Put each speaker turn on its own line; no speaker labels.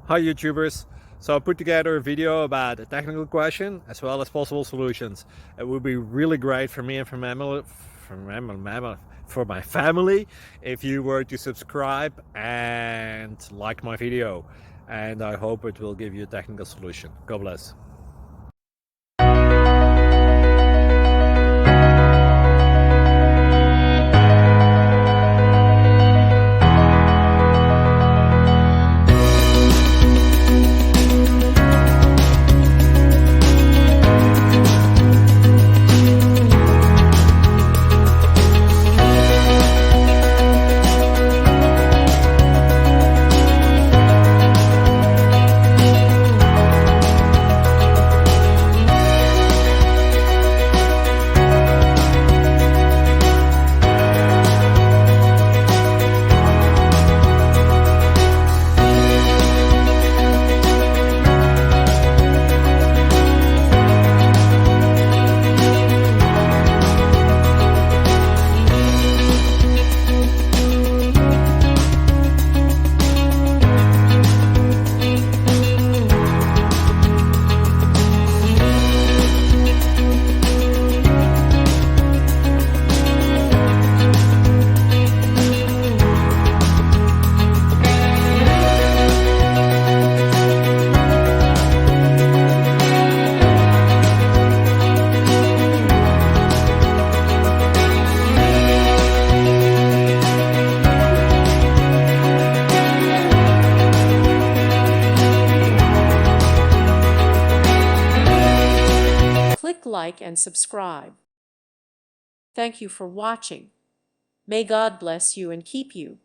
Hi YouTubers! So I put together a video about a technical question as well as possible solutions. It would be really great for me and for my family if you were to subscribe and like my video, and I hope it will give you a technical solution. God bless.
Click like and subscribe. Thank you for watching. May God bless you and keep you.